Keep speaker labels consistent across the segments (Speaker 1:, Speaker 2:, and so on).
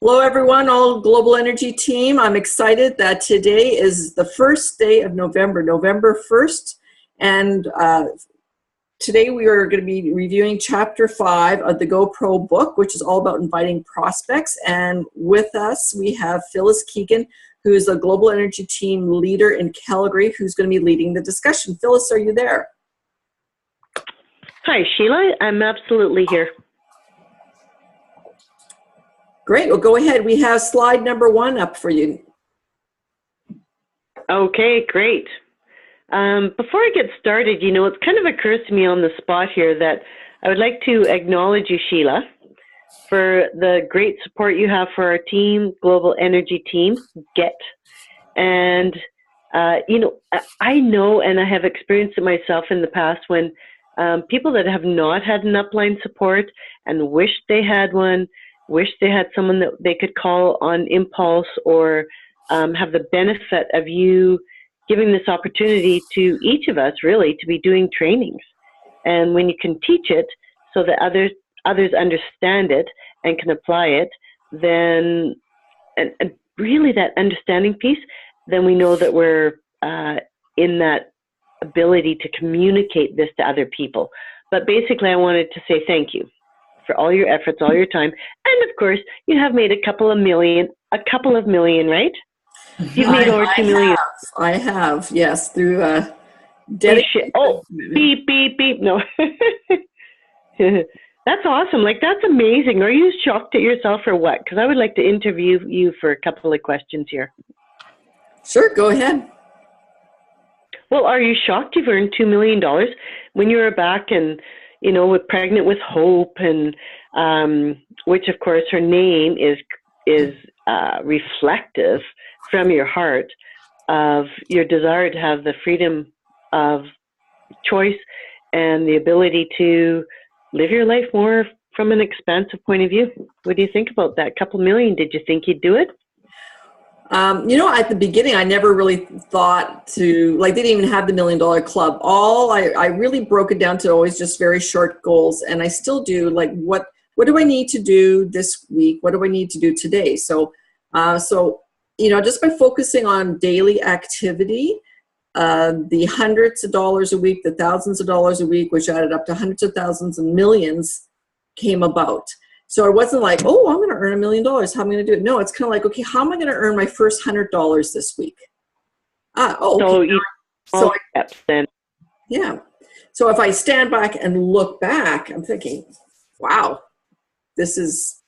Speaker 1: Hello, everyone, all Global Energy team. I'm excited that today is the first day of November, November 1st. And today we are going to be reviewing Chapter 5 of the GoPro book, which is all about inviting prospects. And with us, we have Phyllis Keegan, who is a Global Energy team leader in Calgary, who's going to be leading the discussion. Phyllis, are you there?
Speaker 2: Hi, Sheila. I'm absolutely here.
Speaker 1: Great. Well, go ahead. We have slide number 1 up for you.
Speaker 2: Okay, great. Before I get started, it kind of occurs to me on the spot here that I would like to acknowledge you, Sheila, for the great support you have for our team, Global Energy team, GET. And, I know, and I have experienced it myself in the past when people that have not had an upline support and wish they had one, wish they had someone that they could call on impulse or have the benefit of you giving this opportunity to each of us really to be doing trainings. And when you can teach it so that others understand it and can apply it, then and really that understanding piece, then we know that we're in that ability to communicate this to other people. But basically I wanted to say thank you for all your efforts, all your time. And of course, you have made a couple of million, right? You've made over 2 million.
Speaker 1: I have, yes, through dedication.
Speaker 2: Oh, beep, beep, beep. No. That's awesome. Like, that's amazing. Are you shocked at yourself or what? Because I would like to interview you for a couple of questions here.
Speaker 1: Sure, go ahead.
Speaker 2: Well, are you shocked you've earned $2 million when you were back and, with Pregnant with Hope and which of course her name is reflective from your heart of your desire to have the freedom of choice and the ability to live your life more from an expansive point of view. What do you think about that? Couple million, did you think you'd do it?
Speaker 1: At the beginning, I never really thought to, they didn't even have the $1 Million Club. I really broke it down to always just very short goals. And I still do, what do I need to do this week? What do I need to do today? So just by focusing on daily activity, the hundreds of dollars a week, the thousands of dollars a week, which added up to hundreds of thousands and millions, came about. So it wasn't like, oh, I'm going to earn $1 million. How am I going to do it? No, it's kind of like, okay, how am I going to earn my first $100 this week? Okay. Yeah. So if I stand back and look back, I'm thinking, wow, this is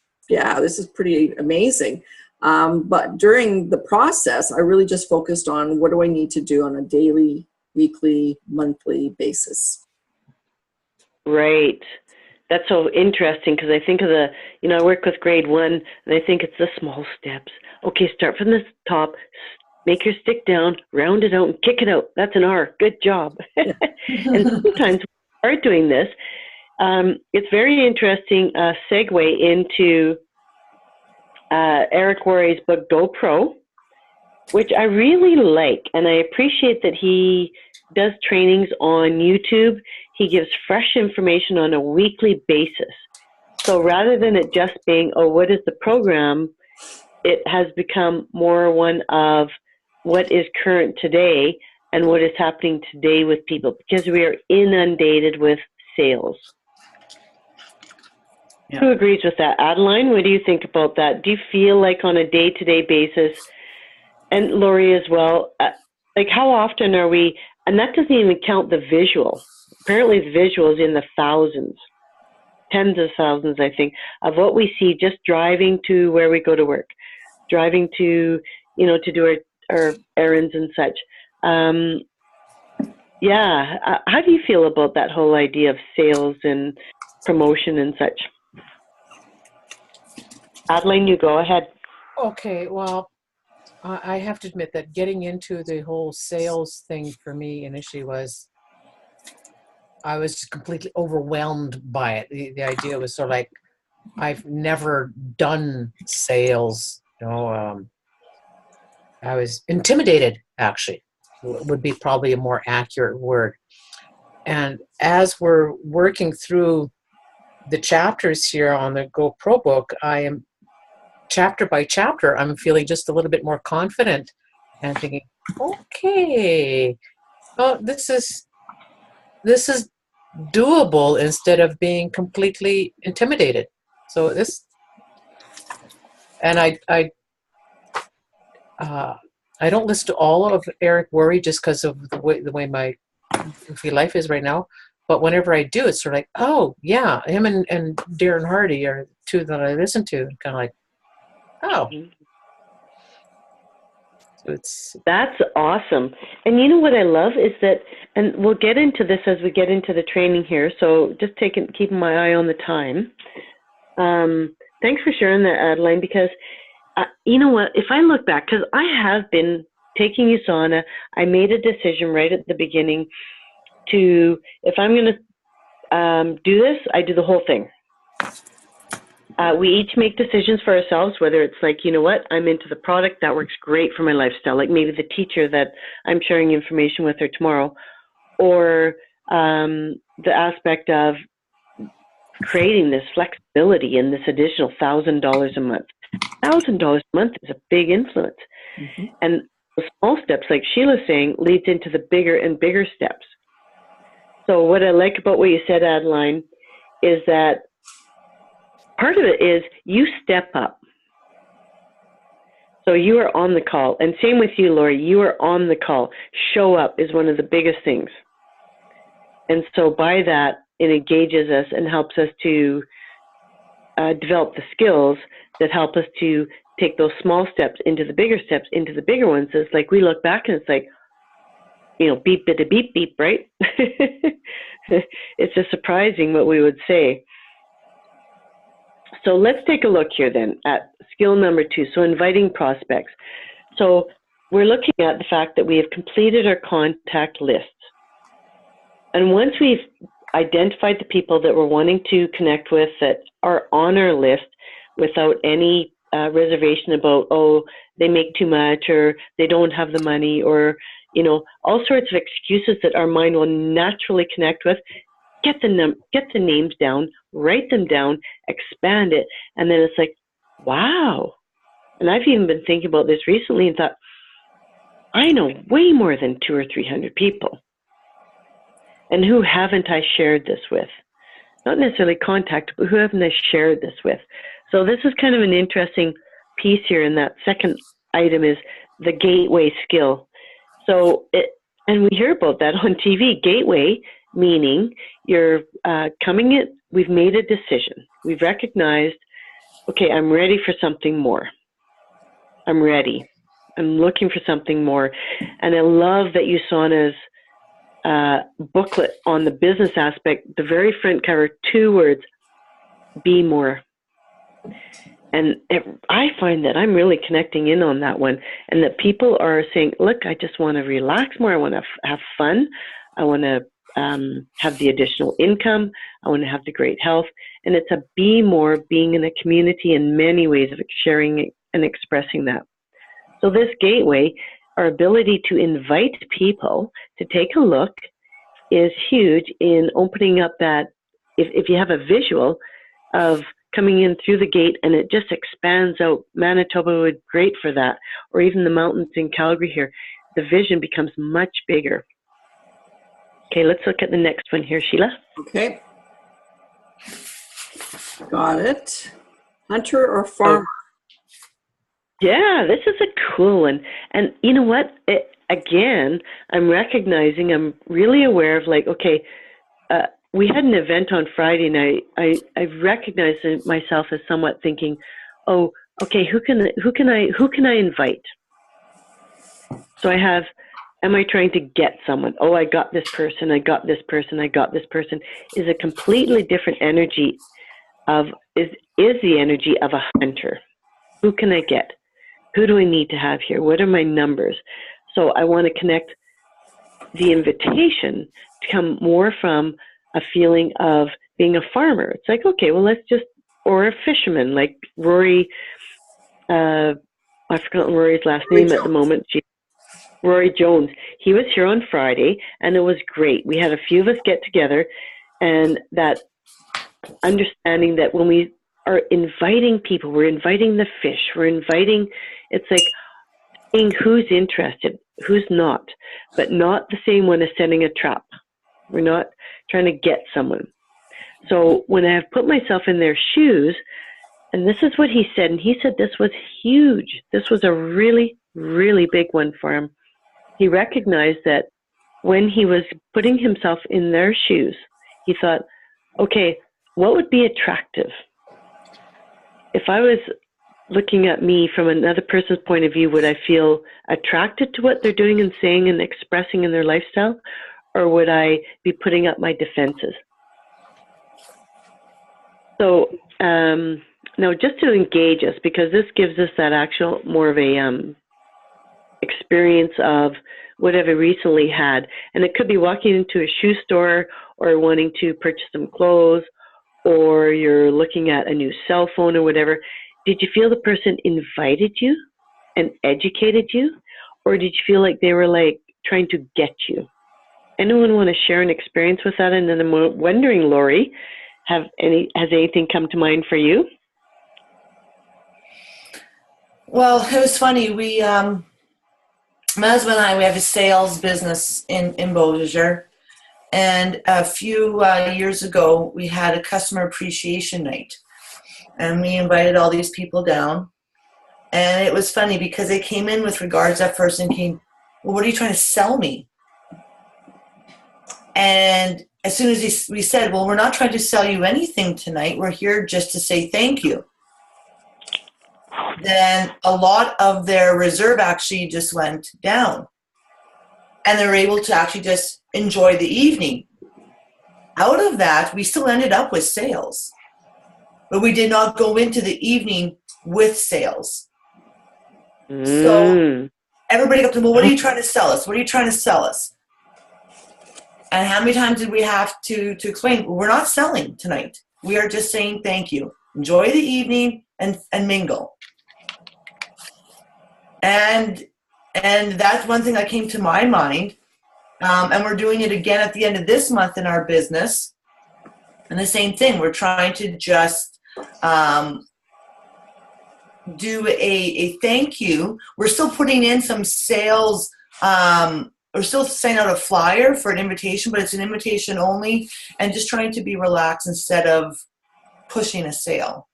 Speaker 1: pretty amazing. But during the process, I really just focused on what do I need to do on a daily, weekly, monthly basis.
Speaker 2: Right. That's so interesting because I think of I work with grade 1 and I think it's the small steps. Okay, start from the top, make your stick down, round it out and kick it out. That's an R. Good job. And sometimes we are doing this. It's very interesting segue into Eric Worre's book, GoPro, which I really like. And I appreciate that he does trainings on YouTube. He gives fresh information on a weekly basis. So rather than it just being, oh, what is the program? It has become more one of what is current today and what is happening today with people because we are inundated with sales. Yeah. Who agrees with that? Adeline, what do you think about that? Do you feel like on a day-to-day basis, and Lori as well, how often are we, and that doesn't even count the visual. Apparently the visual is in the thousands, tens of thousands, I think, of what we see just driving to where we go to work, driving to, to do our errands and such. How do you feel about that whole idea of sales and promotion and such? Adeline, you go ahead.
Speaker 3: Okay, well, I have to admit that getting into the whole sales thing for me initially I was just completely overwhelmed by it. The idea was sort of like, I've never done sales, I was intimidated, actually, would be probably a more accurate word. And as we're working through the chapters here on the GoPro book, I am chapter by chapter, I'm feeling just a little bit more confident and thinking, okay, oh, this is doable instead of being completely intimidated. So and I don't listen to all of Eric Worre just because of the way my goofy life is right now. But whenever I do, it's sort of like, oh yeah, him and Darren Hardy are two that I listen to. Kind of like, oh, so
Speaker 2: that's awesome. And you know what I love is that, and we'll get into this as we get into the training here. So just keeping my eye on the time. Thanks for sharing that, Adeline, because you know what, if I look back, because I have been taking USANA, I made a decision right at the beginning to, if I'm going to do this, I do the whole thing. We each make decisions for ourselves, whether it's like, you know what, I'm into the product, that works great for my lifestyle, like maybe the teacher that I'm sharing information with her tomorrow, or the aspect of creating this flexibility and this additional $1,000 a month. $1,000 a month is a big influence. Mm-hmm. And the small steps, like Sheila's saying, leads into the bigger and bigger steps. So what I like about what you said, Adeline, is that part of it is you step up. So you are on the call. And same with you, Lori, you are on the call. Show up is one of the biggest things. And so by that, it engages us and helps us to develop the skills that help us to take those small steps into the bigger steps, into the bigger ones. It's like we look back and it's like, you know, beep, bit, beep, beep, right? It's just surprising what we would say. So let's take a look here then at skill number 2. So inviting prospects. So we're looking at the fact that we have completed our contact lists. And once we've identified the people that we're wanting to connect with that are on our list without any reservation about, oh, they make too much or they don't have the money or, you know, all sorts of excuses that our mind will naturally connect with, get the names down, write them down, expand it, and then it's like, wow. And I've even been thinking about this recently and thought, I know way more than 200 or 300 people. And who haven't I shared this with? Not necessarily contacted, but who haven't I shared this with? So this is kind of an interesting piece here, and that second item is the gateway skill. So, and we hear about that on TV, gateway, meaning you're coming in, we've made a decision. We've recognized, okay, I'm ready for something more. I'm ready. I'm looking for something more. And I love that USANA's booklet on the business aspect, the very front cover, 2 words, be more. And I find that I'm really connecting in on that one, and that people are saying, look, I just want to relax more. I want to have fun. I want to have the additional income. I want to have the great health. And it's a be more, being in a community in many ways of sharing and expressing that. So this gateway, our ability to invite people to take a look, is huge in opening up that, if you have a visual of coming in through the gate and it just expands out, Manitoba would be great for that, or even the mountains in Calgary here, the vision becomes much bigger. Okay, let's look at the next one here, Sheila.
Speaker 1: Okay. Got it. Hunter or farmer?
Speaker 2: Yeah, this is a cool one. And you know what? Again, I'm recognizing, I'm really aware of like, okay, we had an event on Friday night. I recognized myself as somewhat thinking, oh, okay, who can I invite? So I have, am I trying to get someone? Oh, I got this person, I got this person, I got this person. Is a completely different energy of, is the energy of a hunter. Who can I get? Who do I need to have here? What are my numbers? So I want to connect the invitation to come more from a feeling of being a farmer. It's like, okay, well, let's just, or a fisherman, like Worre, I've forgotten Rory's last name at the moment. Worre Jones. He was here on Friday, and it was great. We had a few of us get together, and that understanding that when we are inviting people. We're inviting the fish. It's like saying who's interested, who's not, but not the same one as setting a trap. We're not trying to get someone. So when I have put myself in their shoes, and this is what he said, and he said this was huge. This was a really, really big one for him. He recognized that when he was putting himself in their shoes, he thought, okay, what would be attractive? If I was looking at me from another person's point of view, would I feel attracted to what they're doing and saying and expressing in their lifestyle? Or would I be putting up my defenses? So now just to engage us, because this gives us that actual more of a experience of what I've recently had. And it could be walking into a shoe store or wanting to purchase some clothes, or you're looking at a new cell phone or whatever. Did you feel the person invited you and educated you? Or did you feel like they were like trying to get you? Anyone want to share an experience with that? And then I'm wondering, Lori, has anything come to mind for you?
Speaker 4: Well, it was funny. My husband and I, we have a sales business in Beausejour. And a few years ago, we had a customer appreciation night. And we invited all these people down. And it was funny because they came in with regards at first and came, well, what are you trying to sell me? And as soon as we said, well, we're not trying to sell you anything tonight. We're here just to say thank you. Then a lot of their reserve actually just went down. And they were able to actually just enjoy the evening. Out of that, we still ended up with sales. But we did not go into the evening with sales. So everybody got to, well, what are you trying to sell us? What are you trying to sell us? And how many times did we have to explain, well, we're not selling tonight. We are just saying thank you. Enjoy the evening and mingle. And that's one thing that came to my mind. And we're doing it again at the end of this month in our business. And the same thing, we're trying to just do a thank you. We're still putting in some sales. We're still sending out a flyer for an invitation, but it's an invitation only, and just trying to be relaxed instead of pushing a sale.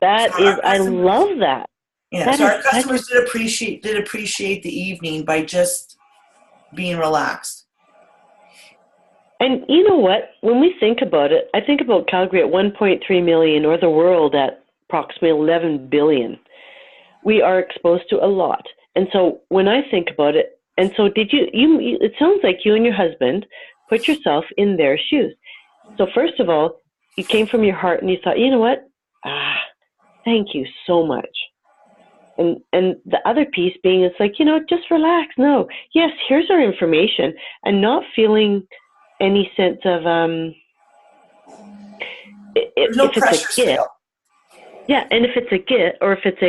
Speaker 2: I love that.
Speaker 4: Yeah, so our customers did appreciate the evening by just being relaxed.
Speaker 2: And you know what? When we think about it, I think about Calgary at 1.3 million or the world at approximately 11 billion. We are exposed to a lot. And so when I think about it, and so did you it sounds like you and your husband put yourself in their shoes. So first of all, you came from your heart and you thought, you know what? Thank you so much. And the other piece being, it's like, just relax. No, yes, here's our information, and not feeling any sense of
Speaker 4: There's no pressure sale.
Speaker 2: Yeah, and if it's a gift, or if it's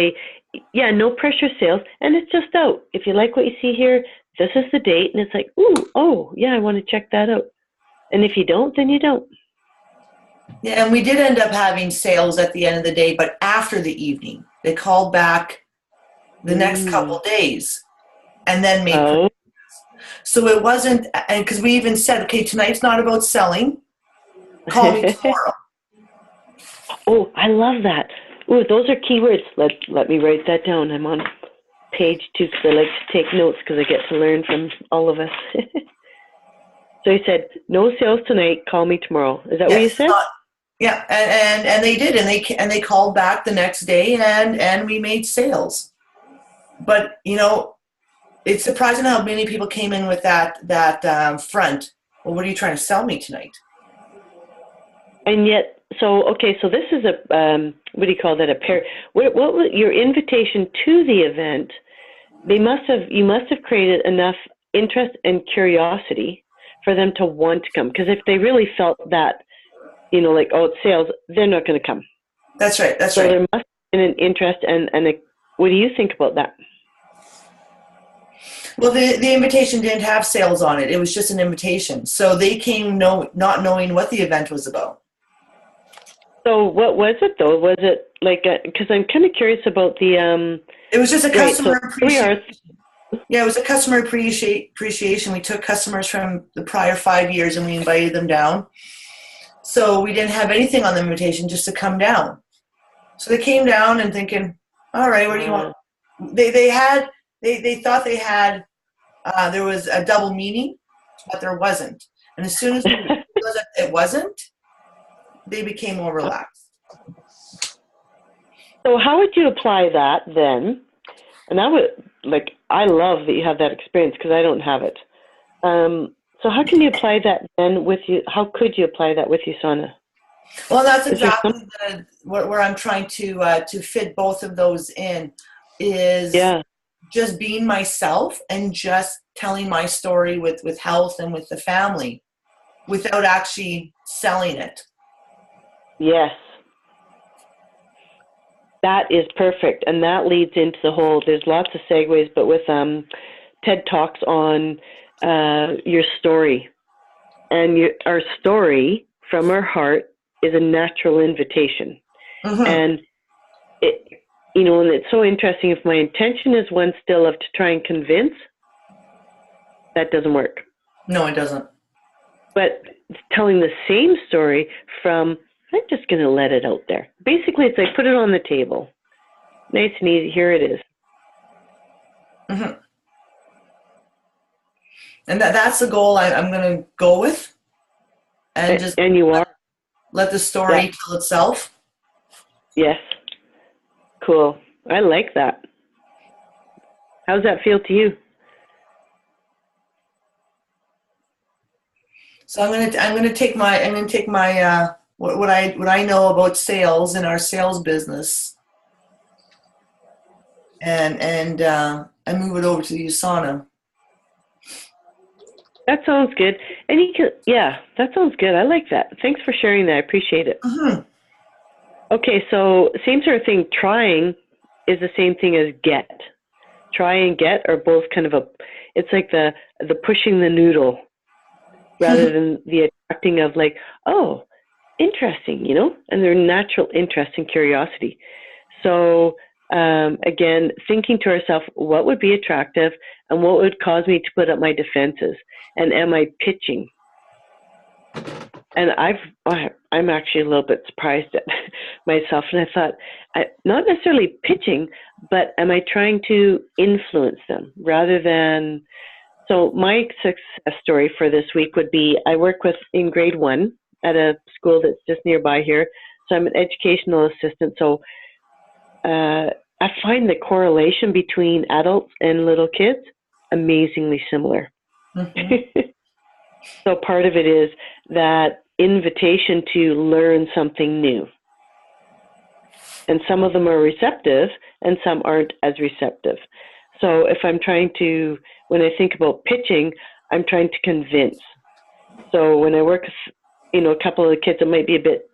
Speaker 2: no pressure sales, and it's just out. If you like what you see here, this is the date, and it's like, I want to check that out. And if you don't, then you don't.
Speaker 4: Yeah, and we did end up having sales at the end of the day, but after the evening. They called back the next couple days and then made purchases. So it wasn't, and because we even said, okay, tonight's not about selling. Call me tomorrow.
Speaker 2: Oh, I love that. Oh, those are keywords. Let me write that down. I'm on page 2 because I like to take notes because I get to learn from all of us. So he said, no sales tonight, call me tomorrow. Is that what you said?
Speaker 4: Yeah, and they did, and they called back the next day, and we made sales. But it's surprising how many people came in with that front. Well, what are you trying to sell me tonight?
Speaker 2: And yet, so this is a what do you call that? A pair. What was your invitation to the event? You must have created enough interest and curiosity for them to want to come. Because if they really felt that, like, oh, it's sales, they're not going to come.
Speaker 4: That's right.
Speaker 2: So there must have been an interest, and what do you think about that?
Speaker 4: Well, the invitation didn't have sales on it. It was just an invitation. So they came not knowing what the event was about.
Speaker 2: So what was it though? Was it like, because I'm kind of curious about the,
Speaker 4: It was just a customer
Speaker 2: so we are,
Speaker 4: appreciation. Yeah, it was a customer appreciation. We took customers from the prior 5 years and we invited them down. So we didn't have anything on the invitation just to come down. So they came down and thinking, all right, what do you want? They thought they had, there was a double meaning, but there wasn't. And as soon as we realized that it wasn't, they became more relaxed.
Speaker 2: so how would you apply that then? And I love that you have that experience because I don't have it. So how can you apply that then how could you apply that with USANA?
Speaker 4: Well, that's exactly where I'm trying to fit both of those in is just being myself and just telling my story with health and with the family without actually selling it.
Speaker 2: Yes. That is perfect. And that leads into there's lots of segues, but with TED Talks on your story. And our story from our heart is a natural invitation.
Speaker 4: Mm-hmm.
Speaker 2: And and it's so interesting. If my intention is one still of to try and convince, that doesn't work.
Speaker 4: No, it doesn't.
Speaker 2: But telling the same story from, I'm just going to let it out there. Basically, it's like put it on the table. Nice and easy. Here it is.
Speaker 4: Mm-hmm. And that's the goal I'm going to go with. And
Speaker 2: you are.
Speaker 4: Let the story tell itself.
Speaker 2: Yes. Cool. I like that. How's that feel to you?
Speaker 4: So I'm going to take my what I know about sales in our sales business and move it over to USANA.
Speaker 2: That sounds good. And that sounds good. I like that. Thanks for sharing that. I appreciate it.
Speaker 4: Mm-hmm.
Speaker 2: Okay, so same sort of thing. Trying is the same thing as get. Try and get are both kind of it's like the pushing the noodle rather than the attracting of like, oh, interesting, and their natural interest and curiosity. So again, thinking to ourselves, what would be attractive and what would cause me to put up my defenses? And am I pitching? And I'm actually a little bit surprised at myself. And I thought, not necessarily pitching, but am I trying to influence them rather than... So my success story for this week would be, I work in grade 1 at a school that's just nearby here. So I'm an educational assistant. So I find the correlation between adults and little kids amazingly similar. Mm-hmm. So part of it is that invitation to learn something new. And some of them are receptive and some aren't as receptive. So if I'm when I think about pitching, I'm trying to convince. So when I work with, a couple of the kids that might be a bit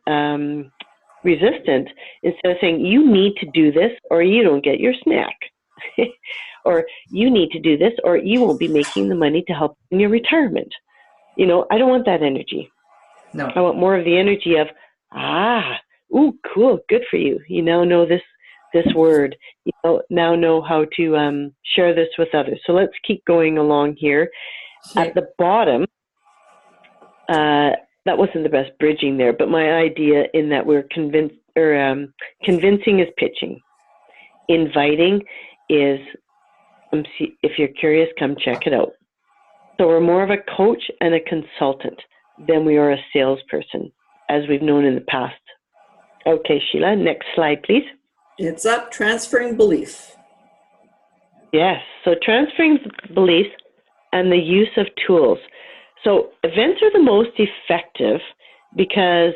Speaker 2: resistant, instead of saying, you need to do this or you don't get your snack. Or you need to do this or you won't be making the money to help in your retirement. I don't want that energy.
Speaker 4: No.
Speaker 2: I want more of the energy of, ooh, cool, good for you. You now know this word. You now know how to share this with others. So let's keep going along here. Okay. At the bottom, that wasn't the best bridging there, but my idea in that we're convincing is pitching. Inviting is, if you're curious, come check it out. So we're more of a coach and a consultant than we are a salesperson, as we've known in the past. Okay, Sheila, next slide, please.
Speaker 1: It's up, transferring belief.
Speaker 2: Yes, so transferring beliefs and the use of tools. So events are the most effective because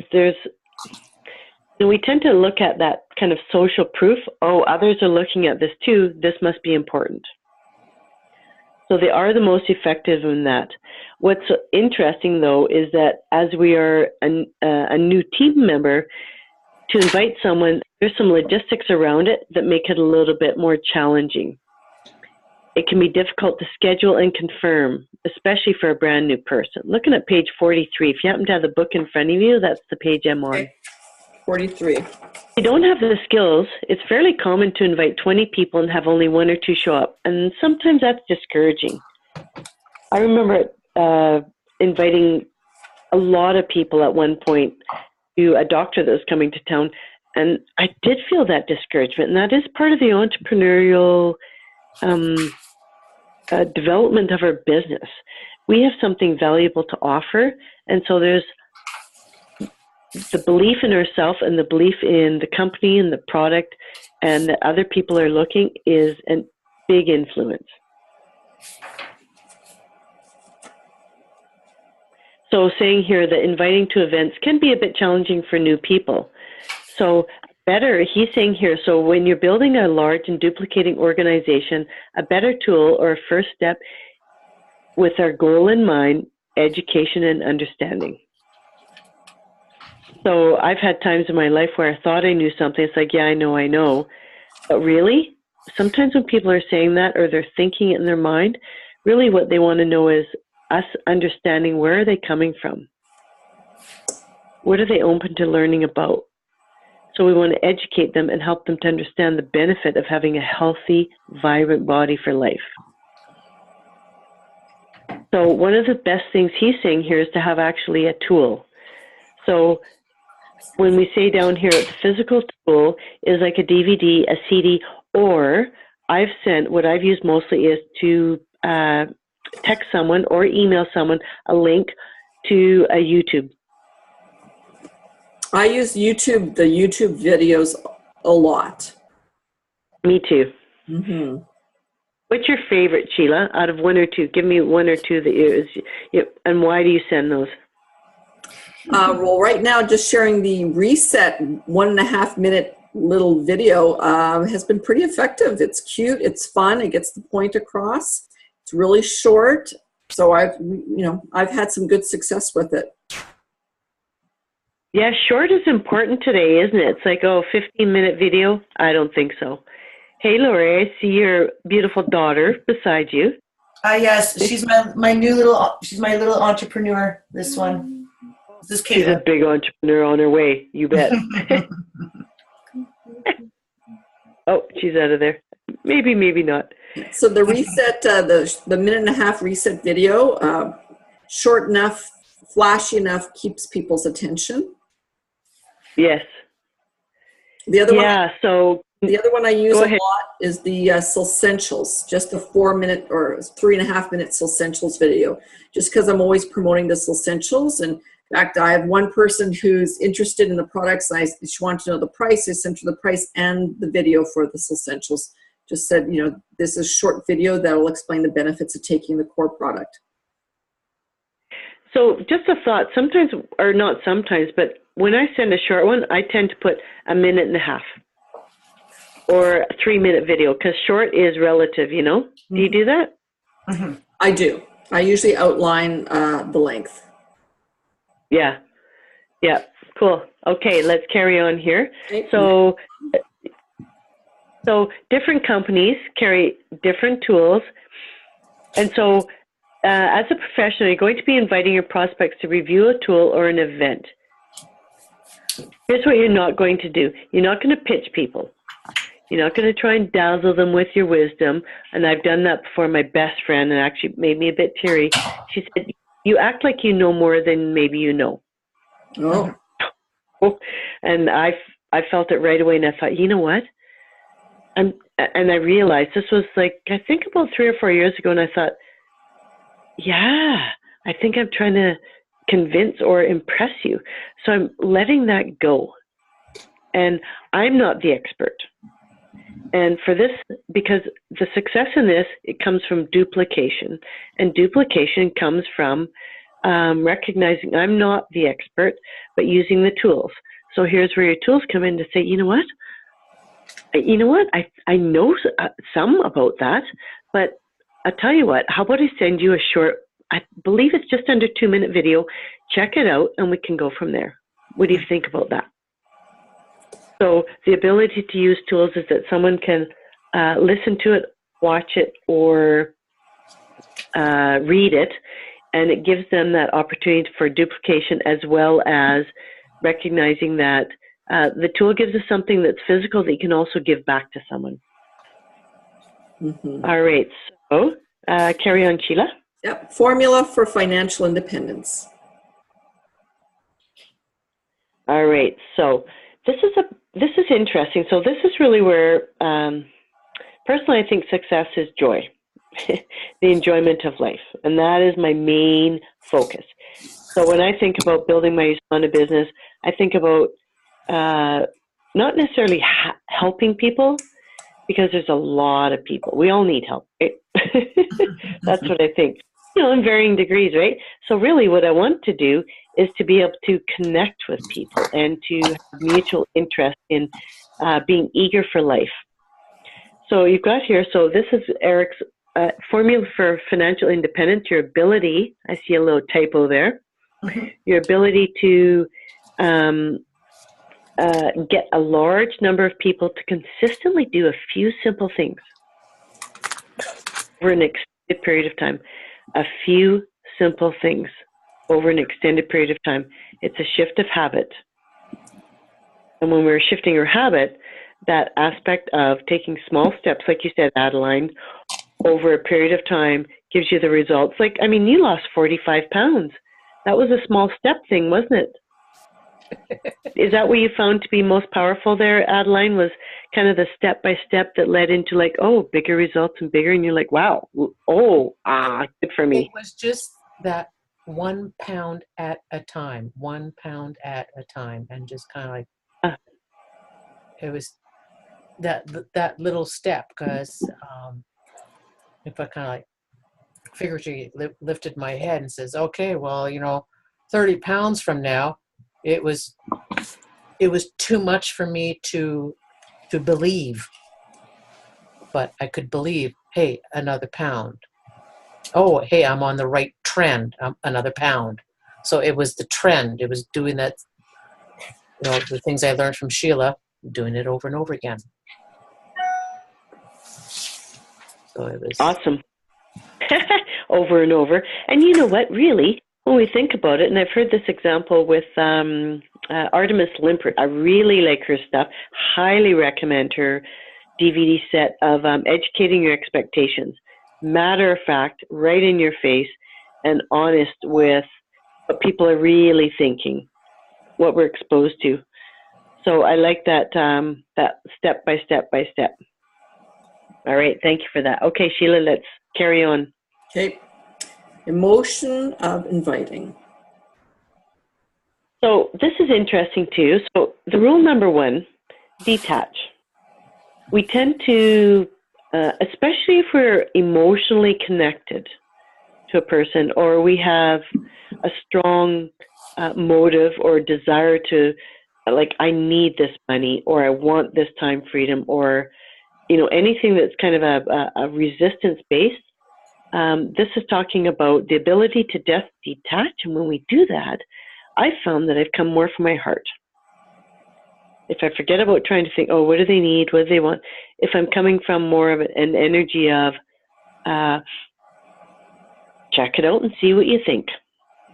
Speaker 2: we tend to look at that kind of social proof. Oh, others are looking at this too. This must be important. So they are the most effective in that. What's interesting, though, is that as we are a new team member, to invite someone, there's some logistics around it that make it a little bit more challenging. It can be difficult to schedule and confirm, especially for a brand new person. Looking at page 43, if you happen to have the book in front of you, that's the page I'm on.
Speaker 1: Okay. 43.
Speaker 2: If you don't have the skills, it's fairly common to invite 20 people and have only 1 or 2 show up. And sometimes that's discouraging. I remember inviting a lot of people at one point to a doctor that was coming to town. And I did feel that discouragement. And that is part of the entrepreneurial development of our business. We have something valuable to offer. And so there's the belief in ourselves and the belief in the company and the product and that other people are looking is a big influence. So saying here that inviting to events can be a bit challenging for new people. So he's saying here, so when you're building a large and duplicating organization, a better tool or a first step with our goal in mind, education and understanding. So I've had times in my life where I thought I knew something. It's like, yeah, I know. But really, sometimes when people are saying that or they're thinking it in their mind, really what they want to know is us understanding where are they coming from? What are they open to learning about? So we want to educate them and help them to understand the benefit of having a healthy, vibrant body for life. So one of the best things he's saying here is to have actually a tool. So when we say down here, the physical tool is like a DVD, a CD, or what I've used mostly is to text someone or email someone a link to a YouTube.
Speaker 1: I use the YouTube videos a lot.
Speaker 2: Me too.
Speaker 1: Mm-hmm.
Speaker 2: What's your favorite, Sheila, out of 1 or 2? Give me 1 or 2 that and why do you send those?
Speaker 1: Well, right now, just sharing the reset 1.5 minute little video has been pretty effective. It's cute, it's fun, it gets the point across. It's really short, so I've had some good success with it.
Speaker 2: Yeah, short is important today, isn't it? It's like, 15-minute video? I don't think so. Hey, Worre, I see your beautiful daughter beside you.
Speaker 4: Yes, she's my little entrepreneur. This one. This is Caitlin.
Speaker 2: She's a big entrepreneur on her way. You bet. Oh, she's out of there. Maybe not.
Speaker 1: So the reset, the 1.5 minute reset video, short enough, flashy enough, keeps people's attention.
Speaker 2: Yes.
Speaker 1: The other one I use a lot is the Silsentials, just a 4 minute or 3.5 minute Silsentials video, just because I'm always promoting the Silsentials. And in fact, I have one person who's interested in the products. She wanted to know the price. I sent her the price and the video for the Silsentials. Just said, this is a short video that will explain the benefits of taking the core product.
Speaker 2: So just a thought, sometimes, or not sometimes, but when I send a short one, I tend to put 1.5 minutes or a 3-minute video because short is relative, Do you do that?
Speaker 1: Mm-hmm. I do. I usually outline the length.
Speaker 2: Yeah. Cool. Okay, let's carry on here.
Speaker 1: Okay.
Speaker 2: So different companies carry different tools. And so as a professional, you're going to be inviting your prospects to review a tool or an event. Here's what you're not going to do. You're not going to pitch people. You're not going to try and dazzle them with your wisdom. And I've done that before. My best friend, and actually made me a bit teary. She said, you act like you know more than maybe you know.
Speaker 1: Oh.
Speaker 2: And I felt it right away, and I thought, you know what? And I realized this was like, I think about 3 or 4 years ago, and I thought, yeah, I think I'm trying to convince or impress you. So I'm letting that go. And I'm not the expert. And for this, because the success in this, it comes from duplication. And duplication comes from recognizing I'm not the expert, but using the tools. So here's where your tools come in to say, you know what? I know some about that, but I'll tell you what, how about I send you a short, I believe it's just under 2-minute video. Check it out and we can go from there. What do you think about that? So the ability to use tools is that someone can listen to it watch it or read it, and it gives them that opportunity for duplication, as well as recognizing that the tool gives us something that's physical that you can also give back to someone. All right, so carry on, Sheila.
Speaker 1: Yep, formula for financial independence.
Speaker 2: All right, so this is interesting. So this is really where, personally, I think success is joy, the enjoyment of life, and that is my main focus. So when I think about building my Usana business, I think about not necessarily helping people, because there's a lot of people. We all need help, right? That's what I think. In varying degrees, right? So really what I want to do is to be able to connect with people and to have mutual interest in being eager for life. So you've got here, so this is Eric's formula for financial independence, your ability, I see a little typo there, your ability to get a large number of people to consistently do a few simple things over an extended period of time. A few simple things over an extended period of time. It's a shift of habit. And when we're shifting our habit, that aspect of taking small steps, like you said, Adeline, over a period of time gives you the results. Like, I mean, you lost 45 pounds. That was a small step thing, wasn't it? Is that what you found to be most powerful there, Adeline, was kind of the step-by-step that led into like, oh, bigger results and bigger, and you're like, wow, good for me.
Speaker 3: It was just that 1 pound at a time, 1 pound at a time, and just kind of like, it was that little step, because if I kind of like figuratively lifted my head and says, okay, well, 30 pounds from now, it was too much for me to believe, but I could believe, hey, another pound. Oh, hey, I'm on the right trend, another pound. So it was the trend. It was doing that, the things I learned from Sheila, doing it over and over again. So it was
Speaker 2: awesome. Over and over. And you know what, really, when we think about it, and I've heard this example with Artemis Limpert. I really like her stuff. Highly recommend her DVD set of Educating Your Expectations. Matter of fact, right in your face, and honest with what people are really thinking, what we're exposed to. So I like that that step by step by step. All right, thank you for that. Okay, Sheila, let's carry on.
Speaker 1: Okay. Emotion of inviting.
Speaker 2: So this is interesting too. So the rule number 1, detach. We tend to, especially if we're emotionally connected to a person, or we have a strong motive or desire to, like, I need this money, or I want this time freedom, or, anything that's kind of a resistance based. This is talking about the ability to detach, and when we do that, I found that I've come more from my heart. If I forget about trying to think, what do they need, what do they want, if I'm coming from more of an energy of check it out and see what you think.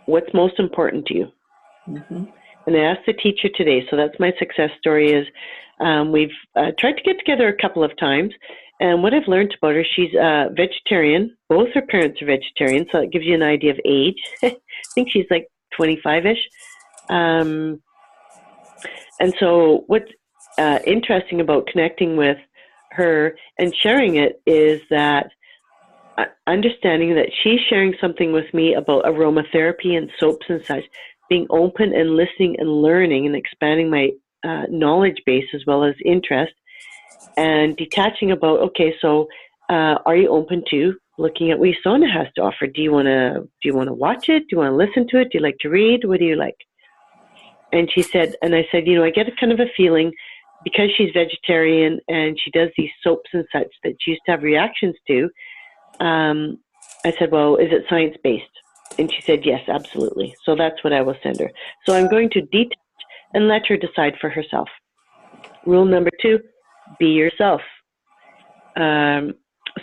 Speaker 2: What's most important to you? Mm-hmm. And I asked the teacher today, so that's my success story, is we've tried to get together a couple of times. And what I've learned about her, she's vegetarian. Both her parents are vegetarian, so that gives you an idea of age. I think she's like 25-ish. And so what's interesting about connecting with her and sharing it is that understanding that she's sharing something with me about aromatherapy and soaps and such, being open and listening and learning and expanding my knowledge base as well as interest, and detaching about, okay, so are you open to looking at what Usana has to offer? Do you want to watch it? Do you want to listen to it? Do you like to read? What do you like? And she said, and I said, I get a kind of a feeling, because she's vegetarian and she does these soaps and such that she used to have reactions to. I said, well, is it science-based? And she said, yes, absolutely. So that's what I will send her. So I'm going to detach and let her decide for herself. Rule number 2, be yourself.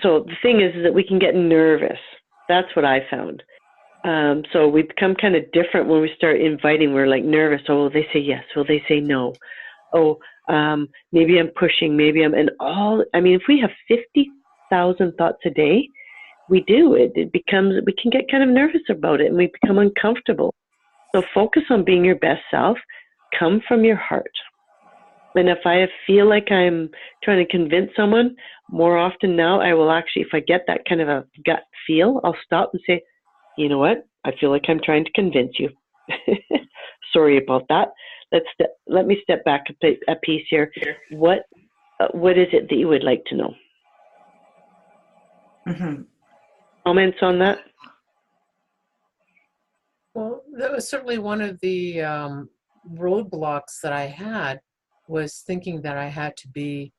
Speaker 2: so the thing is that we can get nervous. That's what I found. So we become kind of different when we start inviting. We're like nervous. Oh, will they say yes? Will they say no? Oh, maybe I'm pushing. Maybe I'm, and all, I mean, if we have 50,000 thoughts a day, we do. It becomes, we can get kind of nervous about it and we become uncomfortable. So focus on being your best self. Come from your heart. And if I feel like I'm trying to convince someone, more often now, I will actually, if I get that kind of a gut feel, I'll stop and say, you know what? I feel like I'm trying to convince you. Sorry about that. Let me step back a piece here. What is it that you would like to know?
Speaker 4: Mm-hmm.
Speaker 2: Comments on that?
Speaker 3: Well, that was certainly one of the roadblocks that I had, was thinking that I had to be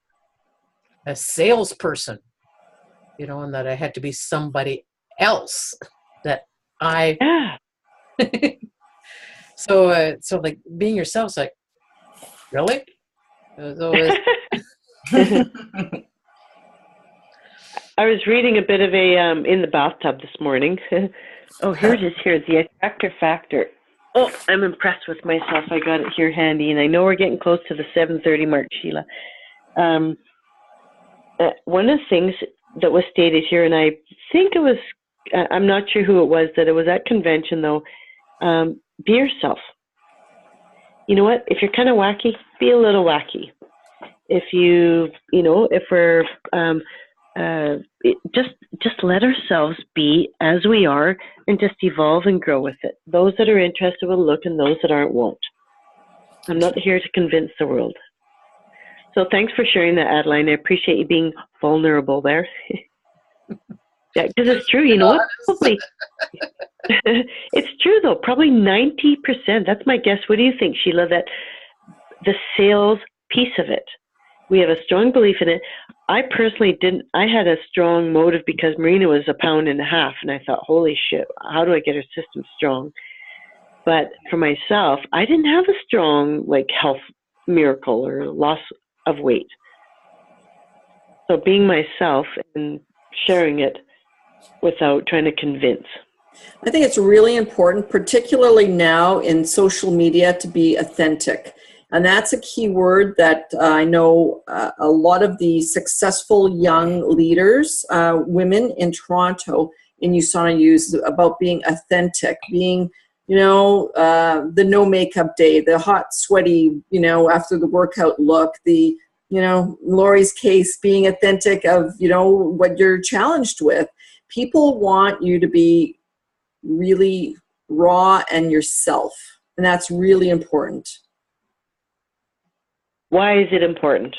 Speaker 3: a salesperson, you know, and that I had to be somebody else that I.
Speaker 2: Yeah.
Speaker 3: So like being yourself is like, really?
Speaker 2: I was reading a bit of a in the bathtub this morning. Oh, here it is. Here, the attractor factor. Oh, I'm impressed with myself. I got it here handy, and I know we're getting close to the 7:30 mark, Sheila. One of the things that was stated here, and I think it was, I'm not sure who it was, that it was at convention though. Be yourself. You know what? If you're kind of wacky, be a little wacky. If if we're just let ourselves be as we are and just evolve and grow with it. Those that are interested will look and those that aren't won't. I'm not here to convince the world. So thanks for sharing that, Adeline. I appreciate you being vulnerable there. Yeah, because it's true. You know what? Probably, it's true though. Probably 90%. That's my guess. What do you think, Sheila? That the sales piece of it, we have a strong belief in it. I personally didn't. I had a strong motive because Marina was 1.5 pounds, and I thought, holy shit, how do I get her system strong? But for myself, I didn't have a strong health miracle or loss of weight. So being myself and sharing it without trying to convince.
Speaker 1: I think it's really important, particularly now in social media, to be authentic. And that's a key word that I know a lot of the successful young leaders, women in Toronto, in USANA use about being authentic, being, the no makeup day, the hot, sweaty, after the workout look, the, Lori's case, being authentic of, what you're challenged with. People want you to be really raw and yourself. And that's really important.
Speaker 2: Why is it important?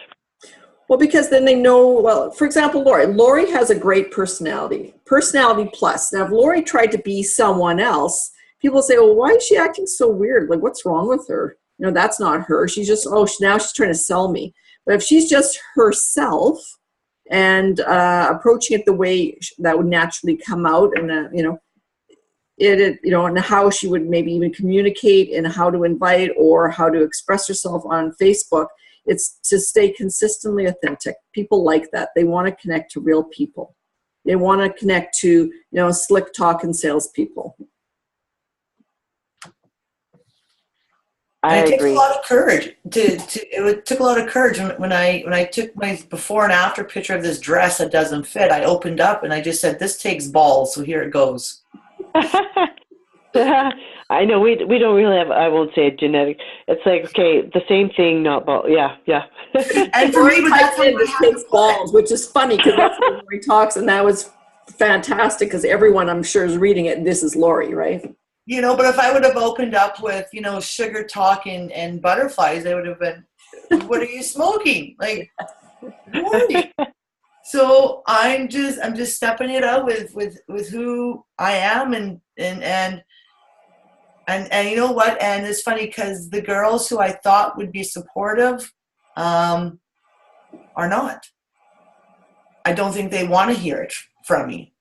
Speaker 1: Well, because then they know, for example, Lori. Lori has a great personality plus. Now, if Lori tried to be someone else, people say, well, why is she acting so weird? Like, what's wrong with her? That's not her. She's just, now she's trying to sell me. But if she's just herself and approaching it the way that would naturally come out, and, and how she would maybe even communicate and how to invite or how to express herself on Facebook, it's to stay consistently authentic. People like that. They want to connect to real people. They want to connect to, slick talk and salespeople.
Speaker 2: I
Speaker 4: agree. It takes a lot of courage. It took a lot of courage when I took my before and after picture of this dress that doesn't fit. I opened up and I just said, "This takes balls." So here it goes.
Speaker 2: I know we don't really have, I won't say genetic. It's like, okay, the same thing, not ball. Yeah.
Speaker 1: And for me, that's how it takes balls, which is funny because that's when Lori talks, and that was fantastic because everyone, I'm sure, is reading it. This is Lori, right?
Speaker 4: But if I would have opened up with, sugar talk and butterflies, they would have been, "What are you smoking?" Like, Lori. So I'm just stepping it out with who I am and you know what? And it's funny because the girls who I thought would be supportive are not. I don't think they want to hear it from me.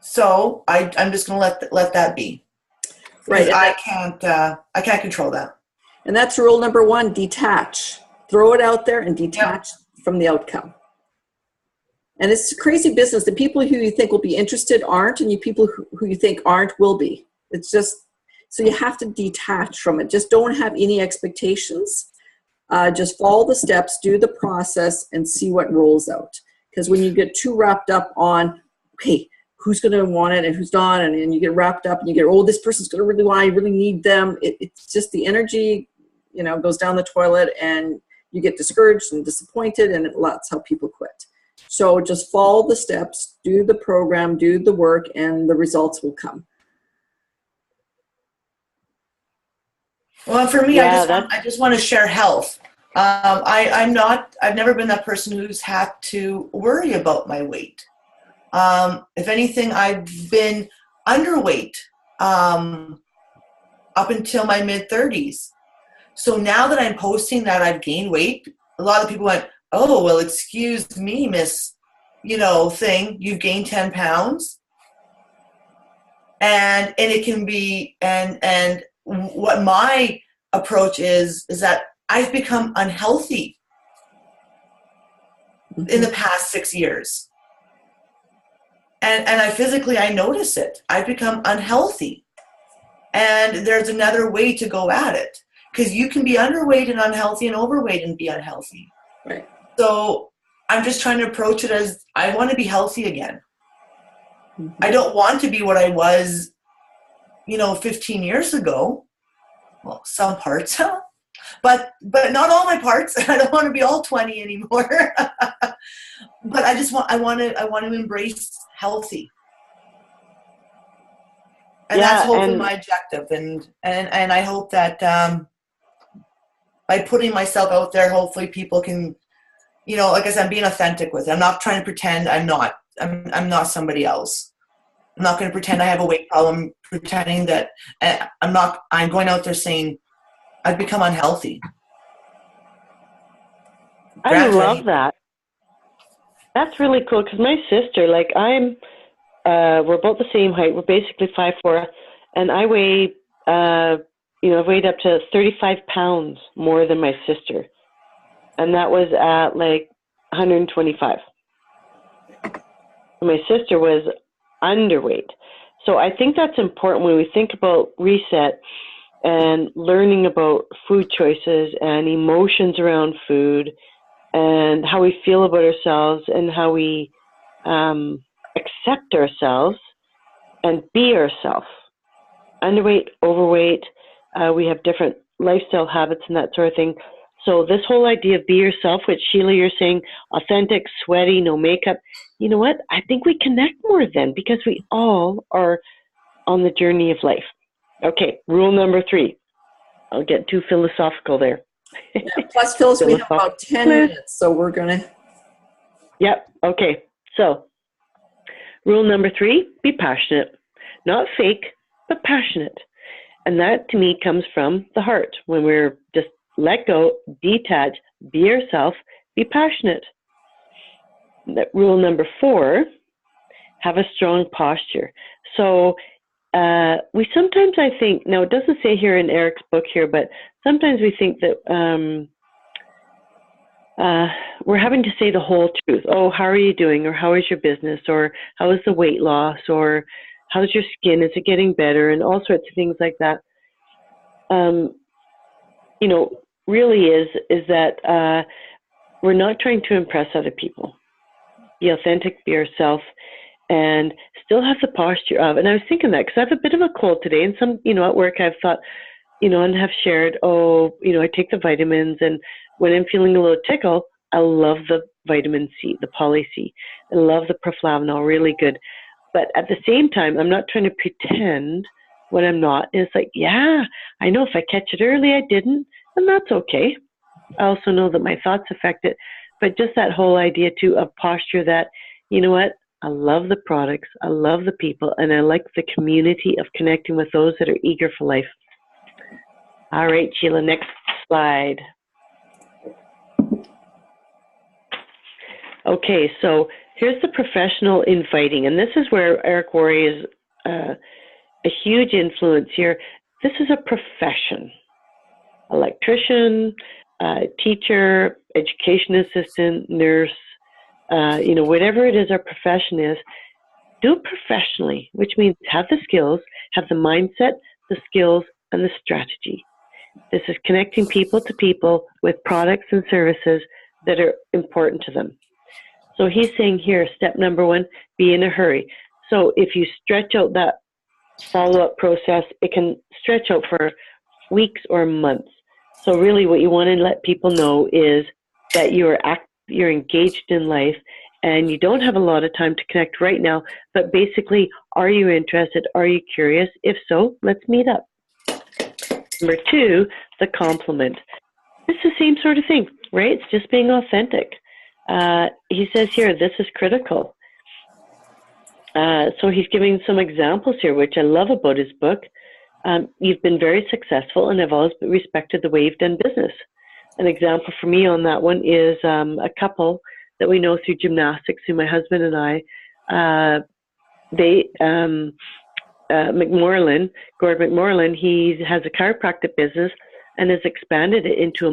Speaker 4: So I'm just going to let that be. Right. I can't control that.
Speaker 1: And that's rule number 1: detach. Throw it out there and detach from the outcome. And it's crazy business. The people who you think will be interested aren't, and you people who you think aren't will be. It's just, so you have to detach from it. Just don't have any expectations. Just follow the steps, do the process, and see what rolls out. Because when you get too wrapped up on, okay, who's going to want it and who's not, and you get wrapped up and you get, oh, this person's going to really want, I really need them. It's just the energy, goes down the toilet, and you get discouraged and disappointed, and that's how people quit. So just follow the steps, do the program, do the work, and the results will come.
Speaker 4: Well, for me, I just want to share health. I've never been that person who's had to worry about my weight. If anything, I've been underweight up until my mid-30s. So now that I'm posting that I've gained weight, a lot of people went, oh, well, excuse me, miss, you've gained 10 pounds. And it can be, and what my approach is that I've become unhealthy in the past 6 years. And I notice it. I've become unhealthy. And there's another way to go at it. Because you can be underweight and unhealthy and overweight and be unhealthy.
Speaker 1: Right.
Speaker 4: So I'm just trying to approach it as I want to be healthy again. Mm-hmm. I don't want to be what I was, 15 years ago. Well, some parts, but not all my parts. I don't want to be all 20 anymore. But I want to embrace healthy. And that's hopefully my objective. And I hope that by putting myself out there, hopefully people can, like I said, I'm being authentic with it. I'm not trying to pretend I'm not. I'm not somebody else. I'm not going to pretend I have a weight problem, pretending that I'm not. I'm going out there saying I've become unhealthy.
Speaker 2: I love that. That's really cool because my sister, we're about the same height. We're basically 5'4", and I weigh, I've weighed up to 35 pounds more than my sister, and that was at 125. My sister was underweight. So I think that's important when we think about reset and learning about food choices and emotions around food and how we feel about ourselves and how we accept ourselves and be ourselves. Underweight, overweight, we have different lifestyle habits and that sort of thing. So this whole idea of be yourself, which Sheila, you're saying, authentic, sweaty, no makeup, you know what? I think we connect more then because we all are on the journey of life. Okay, rule number 3. I'll get too philosophical there.
Speaker 1: Yeah, plus, Phyllis, we have about 10 minutes, so we're going to...
Speaker 2: Yep, okay. So, rule number 3, be passionate. Not fake, but passionate. And that, to me, comes from the heart. When we're just let go, detach, be yourself, be passionate. Rule number 4, have a strong posture. So we sometimes, I think, now it doesn't say here in Eric's book here, but sometimes we think that we're having to say the whole truth. Oh, how are you doing? Or how is your business? Or how is the weight loss? Or how's your skin? Is it getting better? And all sorts of things like that. Really is that we're not trying to impress other people. Be authentic, be yourself, and still have the posture of. And I was thinking that because I have a bit of a cold today, and some, at work I've thought, and have shared, I take the vitamins, and when I'm feeling a little tickle, I love the vitamin C, the poly C. I love the proflavanol, really good. But at the same time, I'm not trying to pretend when I'm not. And it's yeah, I know if I catch it early, I didn't, and that's okay. I also know that my thoughts affect it. But just that whole idea, too, of posture that, you know what, I love the products, I love the people, and I like the community of connecting with those that are eager for life. All right, Sheila, next slide. Okay, so here's the professional inviting, and this is where Eric Worre is a huge influence here. This is a profession. Electrician, teacher, education assistant, nurse, whatever it is our profession is, do it professionally, which means have the skills, have the mindset, the skills, and the strategy. This is connecting people to people with products and services that are important to them. So he's saying here, step number 1, be in a hurry. So if you stretch out that follow-up process, it can stretch out for weeks or months. So really what you want to let people know is that you're engaged in life and you don't have a lot of time to connect right now, but basically, are you interested? Are you curious? If so, let's meet up. Number 2, the compliment. It's the same sort of thing, right? It's just being authentic. He says here, this is critical. So he's giving some examples here, which I love about his book. You've been very successful and have always respected the way you've done business. An example for me on that one is a couple that we know through gymnastics, who my husband and I, Gord McMorland, he has a chiropractic business and has expanded it into a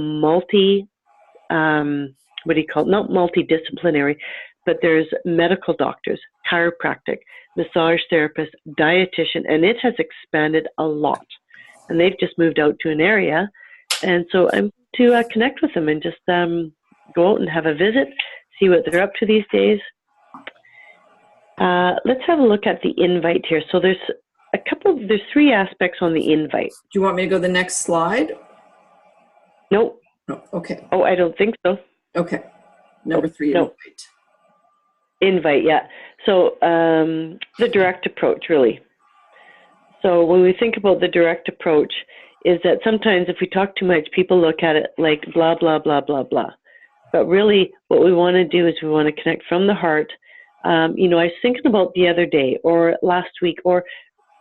Speaker 2: not multidisciplinary, but there's medical doctors, chiropractic, massage therapist, dietitian, and it has expanded a lot. And they've just moved out to an area. And so I'm to connect with them and just go out and have a visit, see what they're up to these days. Let's have a look at the invite here. So there's 3 aspects on the invite.
Speaker 1: Do you want me to go to the next slide?
Speaker 2: Nope.
Speaker 1: No. Okay.
Speaker 2: Oh, I don't think so.
Speaker 1: Okay. Number 3,
Speaker 2: no.
Speaker 1: invite.
Speaker 2: Invite, yeah. So the direct approach, really. So when we think about the direct approach, is that sometimes if we talk too much, people look at it like blah, blah, blah, blah, blah. But really what we want to do is we want to connect from the heart. I was thinking about the other day or last week or,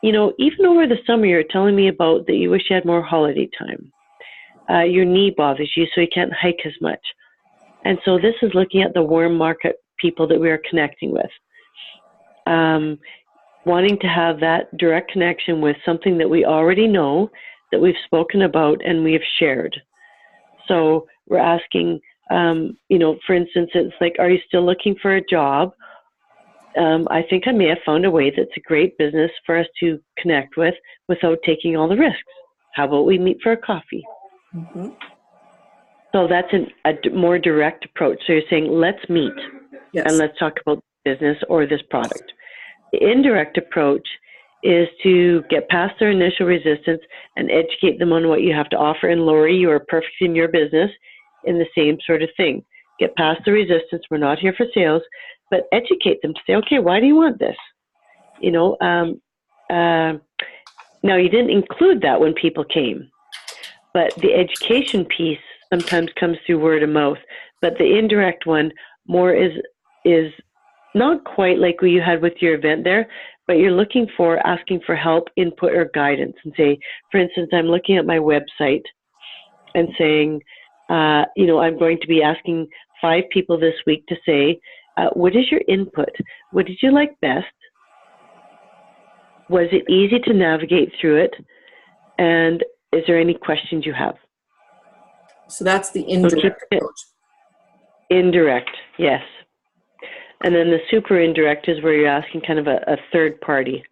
Speaker 2: even over the summer, you're telling me about that you wish you had more holiday time. Your knee bothers you, so you can't hike as much. And so this is looking at the warm market people that we are connecting with. Wanting to have that direct connection with something that we already know, that we've spoken about and we have shared. So we're asking, for instance, it's like, are you still looking for a job? I think I may have found a way that's a great business for us to connect with without taking all the risks. How about we meet for a coffee?
Speaker 1: Mm-hmm.
Speaker 2: So that's a more direct approach. So you're saying, let's meet and let's talk about business or this product. The indirect approach is to get past their initial resistance and educate them on what you have to offer. And Lori, you are perfect in your business in the same sort of thing. Get past the resistance. We're not here for sales, but educate them to say, okay, why do you want this? Now you didn't include that when people came, but the education piece sometimes comes through word of mouth. But the indirect one more is not quite like what you had with your event there, but you're asking for help, input, or guidance. And say, for instance, I'm looking at my website and saying, I'm going to be asking 5 people this week to say, what is your input? What did you like best? Was it easy to navigate through it? And is there any questions you have?
Speaker 1: So that's the indirect approach.
Speaker 2: Indirect, yes. And then the super indirect is where you're asking kind of a third party.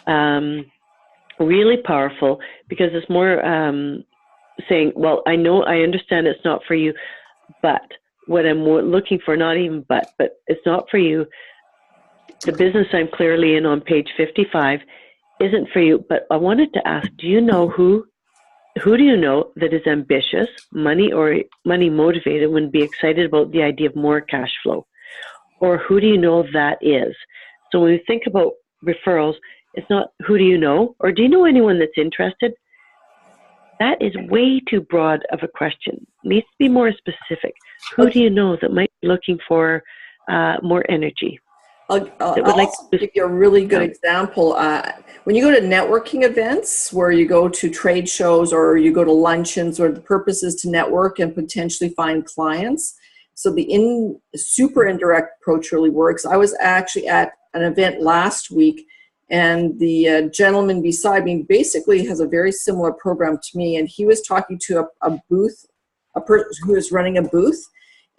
Speaker 2: Really powerful because it's more saying, well, I understand it's not for you, but what I'm looking for, not even but it's not for you. The business I'm clearly in on page 55 isn't for you, but I wanted to ask, do you know who do you know that is ambitious, money motivated, would be excited about the idea of more cash flow? Or who do you know that is? So when we think about referrals, it's not who do you know, or do you know anyone that's interested? That is way too broad of a question. It needs to be more specific. Who do you know that might be looking for more energy?
Speaker 1: I'll give you a really good example. When you go to networking events where you go to trade shows or you go to luncheons where the purpose is to network and potentially find clients, so the super indirect approach really works. I was actually at an event last week, and the gentleman beside me basically has a very similar program to me, and he was talking to a person who is running a booth,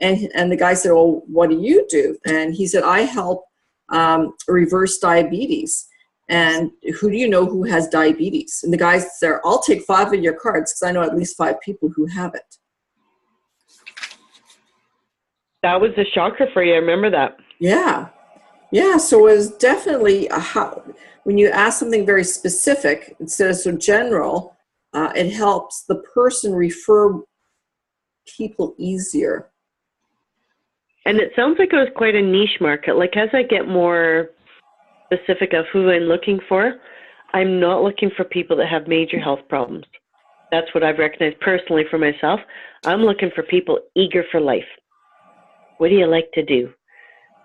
Speaker 1: And the guy said, well, what do you do? And he said, I help reverse diabetes. And who do you know who has diabetes? And the guy said, I'll take 5 of your cards because I know at least 5 people who have it.
Speaker 2: That was a shocker for you. I remember that.
Speaker 1: Yeah. Yeah. So it was definitely when you ask something very specific instead of so general, it helps the person refer people easier.
Speaker 2: And it sounds like it was quite a niche market. Like as I get more specific of who I'm looking for, I'm not looking for people that have major health problems. That's what I've recognized personally for myself. I'm looking for people eager for life. What do you like to do?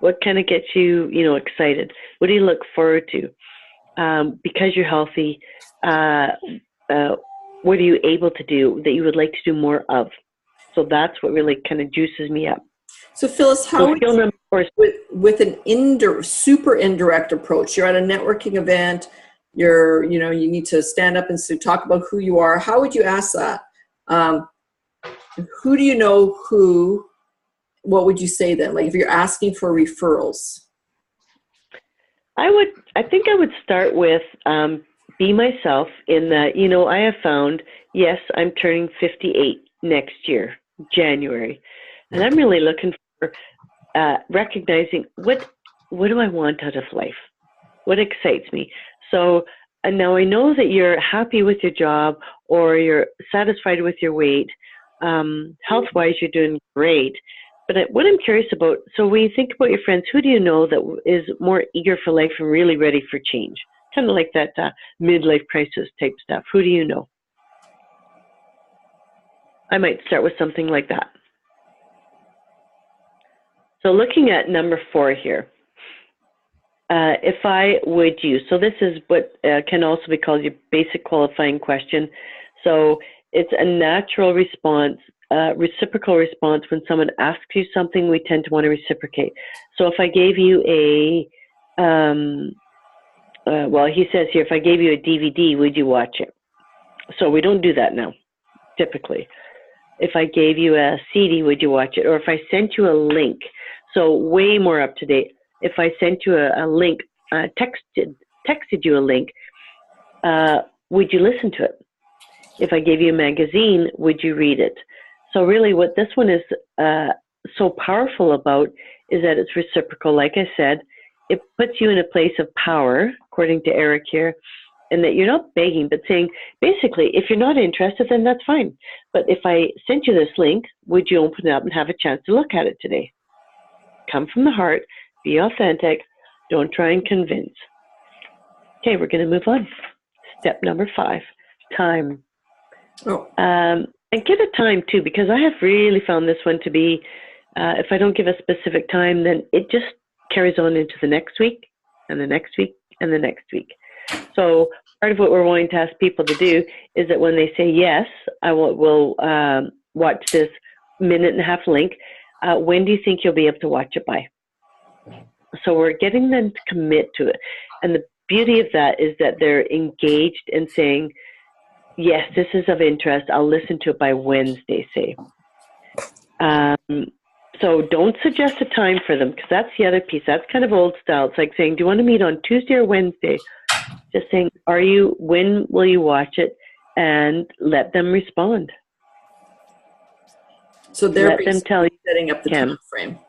Speaker 2: What kind of gets you, excited? What do you look forward to? Because you're healthy, what are you able to do that you would like to do more of? So that's what really kind of juices me up.
Speaker 1: So Phyllis, how with an super indirect approach? You're at a networking event. You need to stand up and talk about who you are. How would you ask that? Who do you know who? What would you say then? Like if you're asking for referrals?
Speaker 2: I think I would start with be myself in that, I have found, yes, I'm turning 58 next year, January. And I'm really looking for recognizing what do I want out of life? What excites me? So and now I know that you're happy with your job or you're satisfied with your weight. Health-wise, you're doing great. But what I'm curious about, so when you think about your friends, who do you know that is more eager for life and really ready for change? Kind of like that midlife crisis type stuff. Who do you know? I might start with something like that. So looking at number 4 here, if I would you, so this is what can also be called your basic qualifying question. So it's a natural response, reciprocal response. When someone asks you something, we tend to want to reciprocate. So if I gave you well, he says here, if I gave you a DVD, would you watch it? So we don't do that now, typically. If I gave you a CD, would you watch it? Or if I sent you a link, so way more up to date. If I sent you a link, texted you a link, would you listen to it? If I gave you a magazine, would you read it? So really what this one is so powerful about is that it's reciprocal. Like I said, it puts you in a place of power, according to Eric here, and that you're not begging, but saying, basically, if you're not interested, then that's fine. But if I sent you this link, would you open it up and have a chance to look at it today? Come from the heart, be authentic, don't try and convince. Okay, we're going to move on. Step number 5, time.
Speaker 1: Oh.
Speaker 2: And give it time too, because I have really found this one to be, if I don't give a specific time, then it just carries on into the next week and the next week and the next week. So part of what we're wanting to ask people to do is that when they say, yes, I will watch this 1.5-minute link, when do you think you'll be able to watch it by? So we're getting them to commit to it. And the beauty of that is that they're engaged and saying, yes, this is of interest. I'll listen to it by Wednesday, say. So don't suggest a time for them, because that's the other piece. That's kind of old style. It's like saying, do you want to meet on Tuesday or Wednesday? Just saying, when will you watch it? And let them respond.
Speaker 1: So they're
Speaker 2: let them tell you,
Speaker 1: setting up the time frame.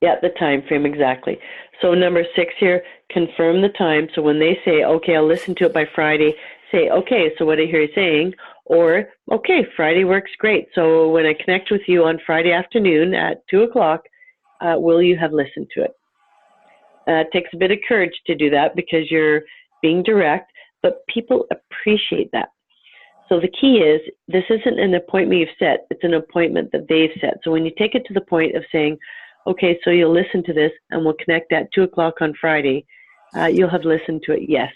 Speaker 2: Yeah, the time frame, exactly. So number 6 here, confirm the time. So when they say, okay, I'll listen to it by Friday, say, okay, so what I hear you saying, or, okay, Friday works great. So when I connect with you on Friday afternoon at 2 o'clock, will you have listened to it? It takes a bit of courage to do that because you're being direct, but people appreciate that. So the key is, this isn't an appointment you've set, it's an appointment that they've set. So when you take it to the point of saying, okay, so you'll listen to this and we'll connect at 2 o'clock on Friday, you'll have listened to it, yes.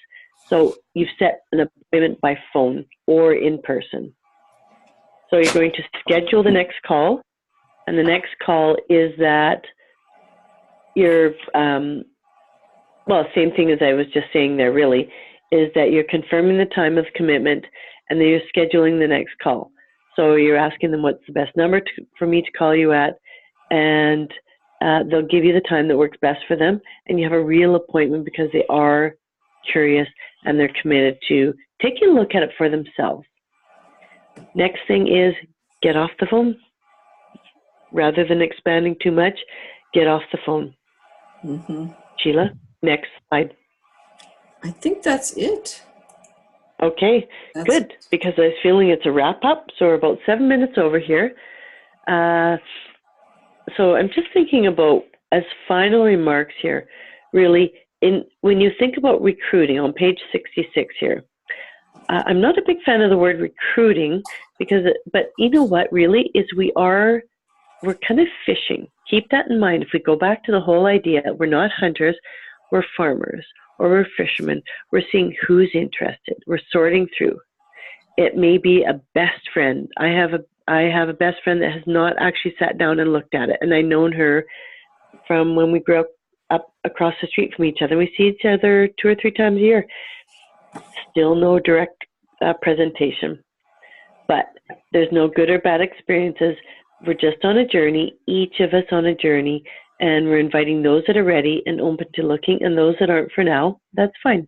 Speaker 2: So you've set an appointment by phone or in person. So you're going to schedule the next call, and the next call is that you're, well, same thing as I was just saying there really, is that you're confirming the time of commitment and then you're scheduling the next call. So you're asking them what's the best number for me to call you at, and they'll give you the time that works best for them, and you have a real appointment because they are curious and they're committed to taking a look at it for themselves. Next thing is get off the phone. Rather than expanding too much, get off the phone.
Speaker 1: Mm-hmm.
Speaker 2: Sheila, next slide.
Speaker 1: I think that's it.
Speaker 2: Okay, good, because I was feeling it's a wrap-up, so we're about 7 minutes over here. So I'm just thinking about, as final remarks here, really, when you think about recruiting, on page 66 here, I'm not a big fan of the word recruiting, but you know what, really, is we're kind of fishing. Keep that in mind. If we go back to the whole idea, we're not hunters, we're farmers, or we're fishermen. We're seeing who's interested. We're sorting through. It may be a best friend. I have a best friend that has not actually sat down and looked at it, and I've known her from when we grew up across the street from each other. We see each other 2 or 3 times a year. Still no direct presentation, but there's no good or bad experiences. We're just on a journey, each of us on a journey, and we're inviting those that are ready and open to looking, and those that aren't for now, that's fine.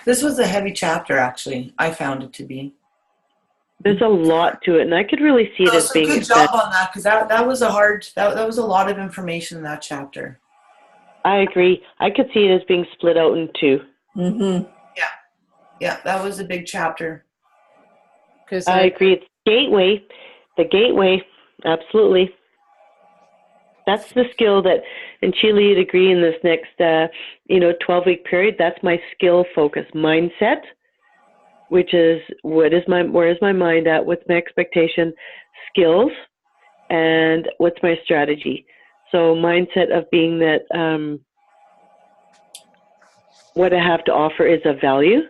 Speaker 4: This was a heavy chapter, actually. I found it to be.
Speaker 2: There's a lot to it, and I could really see it as being.
Speaker 4: Good job on that, because that was that was a lot of information in that chapter.
Speaker 2: I agree. I could see it as being split out in 2.
Speaker 1: Mm-hmm.
Speaker 4: Yeah, that was a big chapter.
Speaker 2: I agree. It's the gateway, absolutely. That's the skill that, and Sheila, you'd agree in this next, 12-week period, that's my skill focus. Mindset, which is where is my mind at? What's my expectation? Skills, and what's my strategy? So mindset of being that what I have to offer is of value,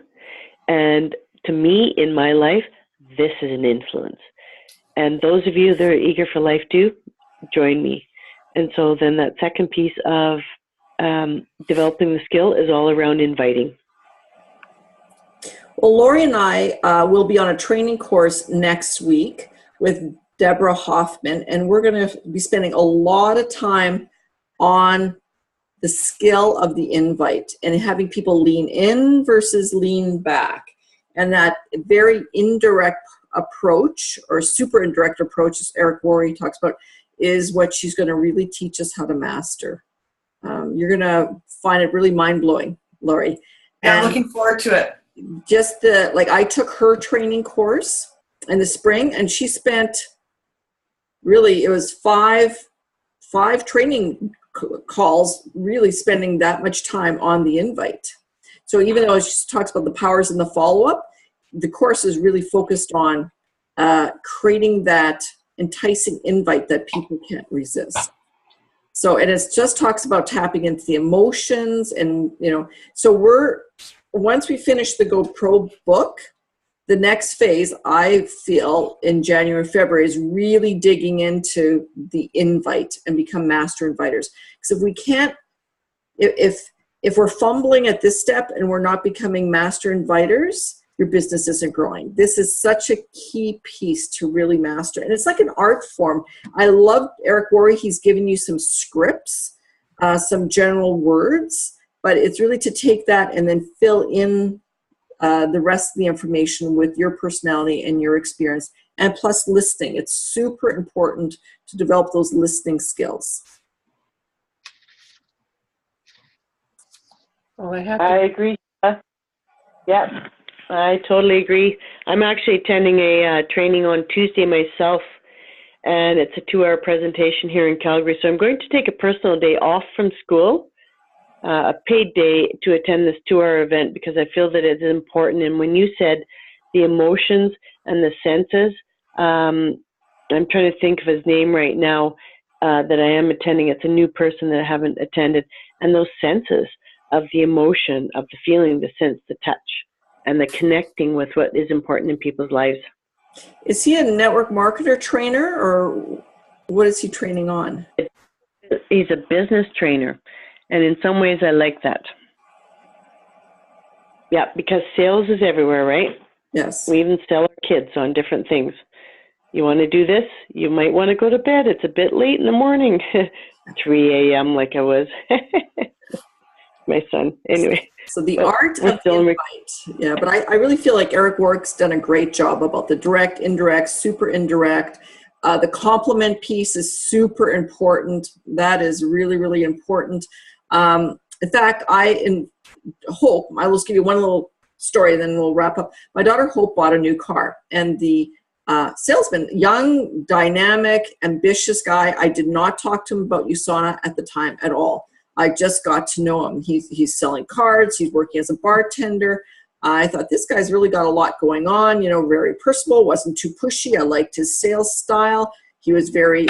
Speaker 2: and to me in my life, this is an influence. And those of you that are eager for life do, join me. And so then that second piece of developing the skill is all around inviting.
Speaker 1: Well, Lori and I will be on a training course next week with Deborah Hoffman, and we're going to be spending a lot of time on the skill of the invite and having people lean in versus lean back. And that very indirect approach, or super indirect approach, as Eric Worre talks about, is what she's going to really teach us how to master. You're going to find it really mind-blowing, Lori.
Speaker 4: Yeah, I'm looking forward to it.
Speaker 1: Just I took her training course in the spring, and she spent, really, it was five training calls, really spending that much time on the invite. So even though she talks about the powers and the follow-up, the course is really focused on creating that enticing invite that people can't resist. So, and it just talks about tapping into the emotions, and, so once we finish the Go Pro book, the next phase, I feel, in January, February, is really digging into the invite and become master inviters. Because if we can't, if we're fumbling at this step and we're not becoming master inviters, your business isn't growing. This is such a key piece to really master. And it's like an art form. I love Eric Worre. He's given you some scripts, some general words, but it's really to take that and then fill in the rest of the information with your personality and your experience, and plus listening. It's super important to develop those listening skills.
Speaker 3: Well,
Speaker 2: I agree. Yeah, I totally agree. I'm actually attending a training on Tuesday myself, and it's a 2-hour presentation here in Calgary. So I'm going to take a personal day off from school, a paid day, to attend this 2-hour event, because I feel that it's important. And when you said the emotions and the senses, I'm trying to think of his name right now, that I am attending. It's a new person that I haven't attended. And those senses of the emotion, of the feeling, the sense, the touch, and the connecting with what is important in people's lives.
Speaker 1: Is he a network marketer trainer, or what is he training on?
Speaker 2: He's a business trainer. And in some ways, I like that. Yeah, because sales is everywhere, right?
Speaker 1: Yes.
Speaker 2: We even sell our kids on different things. You want to do this? You might want to go to bed. It's a bit late in the morning. 3 a.m. like I was. My son. Anyway.
Speaker 1: So the
Speaker 2: But
Speaker 1: art
Speaker 2: we're
Speaker 1: of
Speaker 2: still
Speaker 1: the invite. Yeah, but I really feel like Eric Warwick's done a great job about the direct, indirect, super indirect. The compliment piece is super important. That is really, really important. In fact, Hope, I'll just give you one little story and then we'll wrap up. My daughter Hope bought a new car, and the salesman, young, dynamic, ambitious guy. I did not talk to him about USANA at the time at all. I just got to know him. He's selling cards. He's working as a bartender. I thought this guy's really got a lot going on, very personable, wasn't too pushy. I liked his sales style. He was very,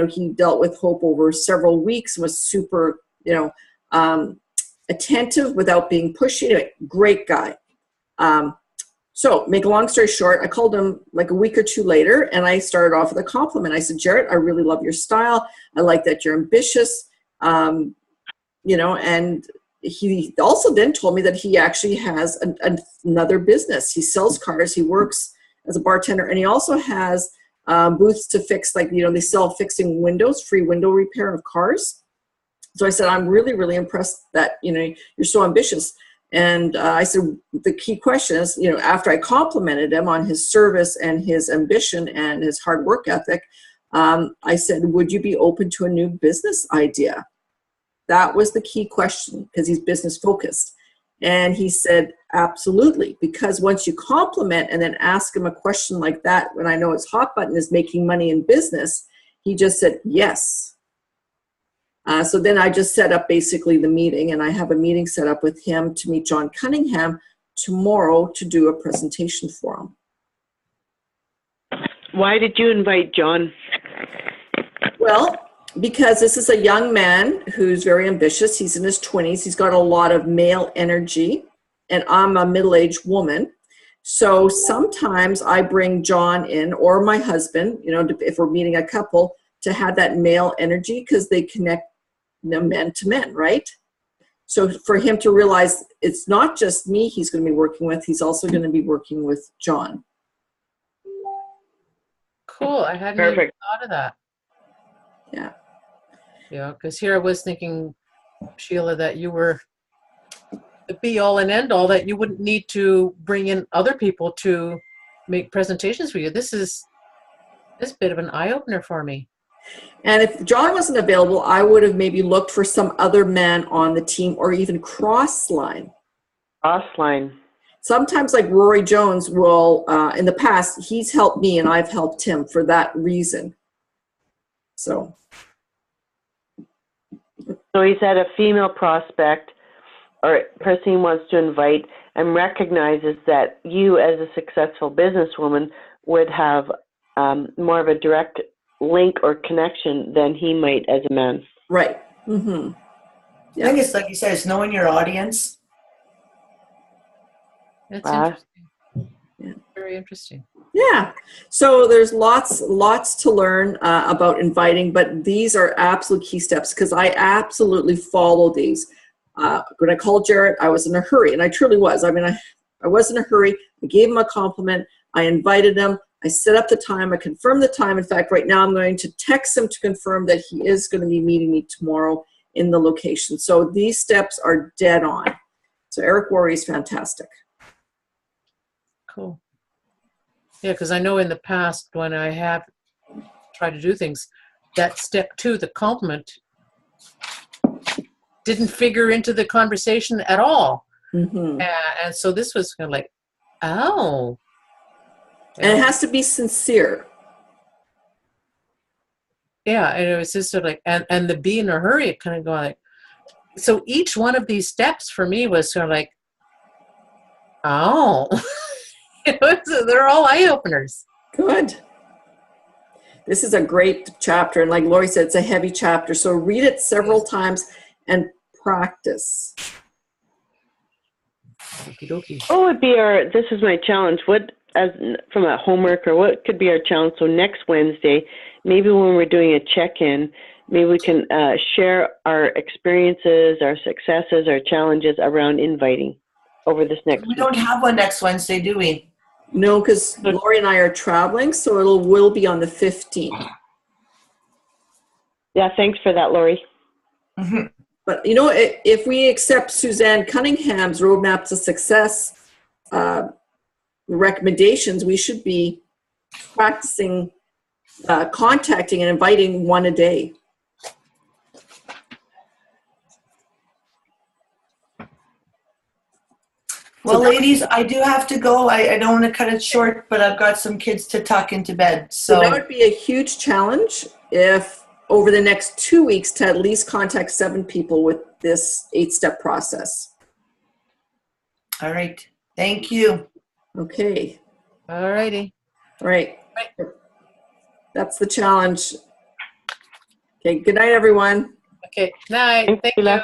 Speaker 1: he dealt with Hope over several weeks, was super, attentive without being pushy. Anyway, great guy. So make a long story short, I called him like a week or two later, and I started off with a compliment. I said, Jarrett, I really love your style. I like that you're ambitious. And he also then told me that he actually has another business. He sells cars. He works as a bartender, and he also has booths to fix, they sell fixing windows, free window repair of cars. So I said, I'm really, really impressed that, you're so ambitious. And I said, the key question is, after I complimented him on his service and his ambition and his hard work ethic, I said, would you be open to a new business idea? That was the key question, because he's business focused. And he said, absolutely, because once you compliment and then ask him a question like that, when I know his hot button is making money in business, he just said, yes. So then I just set up basically the meeting, and I have a meeting set up with him to meet John Cunningham tomorrow to do a presentation for him.
Speaker 2: Why did you invite John?
Speaker 1: Well, because this is a young man who's very ambitious. He's in his 20s. He's got a lot of male energy, and I'm a middle-aged woman. So sometimes I bring John in, or my husband, if we're meeting a couple, to have that male energy, because they connect men to men, right? So for him to realize it's not just me he's going to be working with, he's also going to be working with John.
Speaker 3: Cool. I hadn't even thought of that.
Speaker 1: Yeah.
Speaker 3: Yeah, because here I was thinking, Sheila, that you were the be-all and end-all, that you wouldn't need to bring in other people to make presentations for you. This is a bit of an eye-opener for me.
Speaker 1: And if John wasn't available, I would have maybe looked for some other man on the team, or even cross-line.
Speaker 2: Cross-line.
Speaker 1: Sometimes, like Rory Jones will, in the past, he's helped me and I've helped him for that reason. So
Speaker 2: he's had a female prospect or person he wants to invite, and recognizes that you as a successful businesswoman would have more of a direct link or connection than he might as a man.
Speaker 1: Right. Mm-hmm. Yeah.
Speaker 4: I think it's like you said, it's knowing your audience.
Speaker 3: That's interesting. Yeah. Very interesting.
Speaker 1: Yeah. So there's lots to learn about inviting, but these are absolute key steps, because I absolutely follow these. When I called Jarrett, I was in a hurry, and I truly was. I mean, I was in a hurry. I gave him a compliment. I invited him. I set up the time. I confirmed the time. In fact, right now I'm going to text him to confirm that he is going to be meeting me tomorrow in the location. So these steps are dead on. So Eric Worre is fantastic.
Speaker 3: Cool. Yeah, because I know in the past when I have tried to do things, that step 2, the compliment, didn't figure into the conversation at all.
Speaker 1: Mm-hmm.
Speaker 3: And so this was kind of like, oh.
Speaker 1: And it has to be sincere.
Speaker 3: Yeah, and it was just sort of like, and the be in a hurry, it kind of going like, so each one of these steps for me was sort of like, oh. They're all eye-openers.
Speaker 1: Good. This is a great chapter, and like Lori said, it's a heavy chapter, so read it several times and practice.
Speaker 3: Okie dokie.
Speaker 2: What would be this is my challenge, from a homework, or what could be our challenge? So next Wednesday, maybe when we're doing a check-in, maybe we can share our experiences, our successes, our challenges around inviting over this next week.
Speaker 4: We don't have one next Wednesday, do we?
Speaker 1: No, because Lori and I are traveling, so will be on the 15th.
Speaker 2: Yeah, thanks for that, Lori.
Speaker 4: Mm-hmm.
Speaker 1: But you know, if we accept Suzanne Cunningham's Roadmap to Success recommendations, we should be practicing contacting and inviting one a day.
Speaker 4: Well, ladies, I do have to go. I don't want to cut it short, but I've got some kids to tuck into bed.
Speaker 1: So that
Speaker 4: So,
Speaker 1: would be a huge challenge if over the next 2 weeks to at least contact 7 people with this 8-step process.
Speaker 4: all right. Thank you.
Speaker 1: Okay.
Speaker 3: All righty.
Speaker 1: All right. That's the challenge. Okay. Good night, everyone.
Speaker 3: Okay. Night.
Speaker 2: Thanks,
Speaker 3: Thank
Speaker 2: Sheila.
Speaker 3: you.